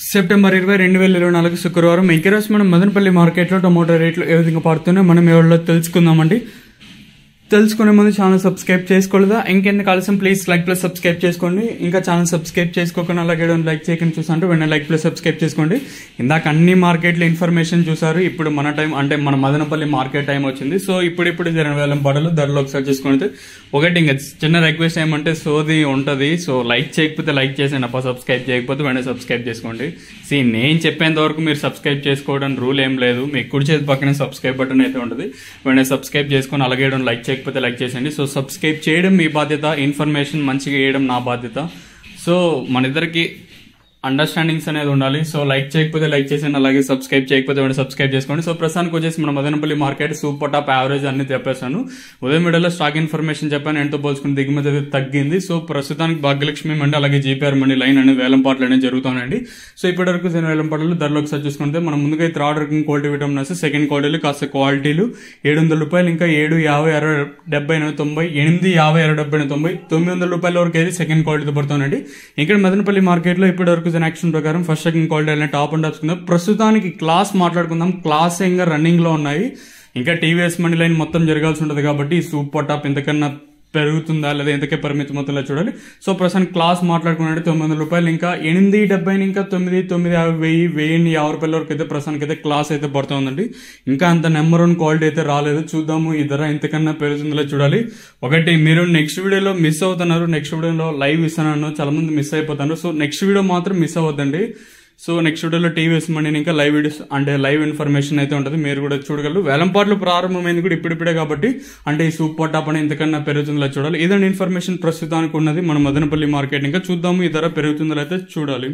September 20, 2024 శుక్రవారం ఈరోజు మనం మదనపల్లి మార్కెట్లో టొమాటో రేట్లు ఏ విధంగా పడుతున్నాయో మనం ఎవరిలో తెలుసుకుందామండి. తెలుసుకునే ముందు ఛానల్ సబ్స్క్రైబ్ చేసుకోలేదా? ఇంకెందుకు ఆలస్యం, ప్లీజ్ లైక్ ప్లస్ సబ్స్క్రైబ్ చేసుకోండి. ఇంకా ఛానల్ సబ్స్క్రైబ్ చేసుకోకుండా అలాగే లైక్ చేయకుండా చూసాంటే వెంటనే లైక్ ప్లస్ సబ్స్క్రైబ్ చేసుకోండి. ఇందాక అన్ని మార్కెట్ల ఇన్ఫర్మేషన్ చూసారు. ఇప్పుడు మన టైం అంటే మన మదనపల్లి మార్కెట్ టైం వచ్చింది. సో ఇప్పుడు 20,000 బడలు ధరలు ఒకసారి చూసుకుంటే ఒకటి ఇంకా చిన్న రిక్వెస్ట్ ఏమంటే సోది ఉంటుంది. సో లైక్ చేయకపోతే లైక్ చేసేయండి అప్ప, సబ్స్క్రైబ్ చేయకపోతే వెంటనే సబ్స్క్రైబ్ చేసుకోండి. నేను చెప్పేంత వరకు మీరు సబ్స్క్రైబ్ చేసుకోవడం రూల్ ఏం లేదు. మీ కుడి చేతి పక్కనే సబ్స్క్రైబ్ బటన్ అయితే ఉంటుంది, వెంటనే సబ్స్క్రైబ్ చేసుకొని అలాగే లైక్ చేయకపోతే లైక్ చేసేయండి. సో సబ్స్క్రైబ్ చేయడం మీ బాధ్యత, ఇన్ఫర్మేషన్ మంచిగా వేయడం నా బాధ్యత. సో మన ఇద్దరికి అండర్స్టాండింగ్స్ అనేది ఉండాలి. సో లైక్ చేయకపోతే లైక్ చేసేయండి, అలాగే సబ్స్క్రైబ్ చేయకపోతే సబ్స్క్రైబ్ చేసుకోండి. సో ప్రస్తుతానికి వచ్చేసి మన Madanapalle market super top average అన్ని చెప్పేశాను. ఉదయం వీడియోలో స్టాక్ ఇన్ఫర్మేషన్ చెప్పాను, ఎంతో పోల్చుకుని దిగుమతి అయితే తగ్గింది. సో ప్రస్తుతానికి భాగ్యలక్ష్మి మండి అలాగే జీపీఆర్ మండి లైన్ అనేది వేలంపాట్లు అనేది జరుగుతానండి. సో ఇప్పటివరకు వేలంపాట్లు ధరలు ఒకసారి చూసుకుంటే మనం ముందుగా థర్డ్ వర్కింగ్ క్వాలిటీ విటమిన్ వస్తే సెకండ్ క్వాలిటీలు కాస్త క్వాలిటీలు ₹700, ఇంకా 7, 50, 60, 70, 90, 8, 50, 60, 70, ₹900 వరకు అయితే సెకండ్ క్వాలిటీతో పడుతుందండి. ఇక్కడ మదనపల్లి మార్కెట్ లో ఇప్పటి వరకు యాక్షన్ ప్రకారం ఫస్ట్ సెకండ్ క్వాలిటీ అయినా టాప్ అండ్ టాప్స్. ప్రస్తుతానికి క్లాస్ మాట్లాడుకుందాం. క్లాస్ ఇంకా రన్నింగ్ లో ఉన్నాయి. ఇంకా టీవీఎస్ మండి లైన్ మొత్తం జరగాల్సి ఉంటుంది కాబట్టి సూపర్ టాప్ ఎంతకన్నా పెరుగుతుందా లేదా ఎంతకే పరిమితి మొత్తంలో చూడాలి. సో ప్రస్తుతానికి క్లాస్ మాట్లాడుకున్నట్టు ₹900, ఇంకా 870, ఇంకా 9, 950, 1050 వరకు అయితే ప్రస్తుతానికి అయితే క్లాస్ అయితే పడుతుందండి. ఇంకా అంత నెంబర్ 1 క్వాలిటీ అయితే రాలేదు. చూద్దాము ఈ ధర ఎంతకన్నా పెరుగుతుందో చూడాలి. ఒకటి మీరు నెక్స్ట్ వీడియోలో మిస్ అవుతున్నారు, నెక్స్ట్ వీడియోలో లైవ్ ఇస్తున్నాను, చాలా మంది మిస్ అయిపోతున్నారు. సో నెక్స్ట్ వీడియో మాత్రం మిస్ అవ్వద్దండి. సో నెక్స్ట్ వీడియోలో టీవీఎస్ మండి ఇంకా లైవ్ వీడియోస్ అంటే లైవ్ ఇన్ఫర్మేషన్ అయితే ఉంటుంది, మీరు కూడా చూడగలరు. వేలంపాట్లు ప్రారంభమైంది కూడా ఇప్పుడిప్పుడే కాబట్టి అంటే ఈ సూపర్ టాప్ అని ఎంతకన్నా పెరుగుతుందో చూడాలి. ఇదండి ఇన్ఫర్మేషన్ ప్రస్తుతానికి ఉన్నది మన మదనపల్లి మార్కెట్. ఇంకా చూద్దాము ఈ ధర పెరుగుతుందో అయితే చూడాలి.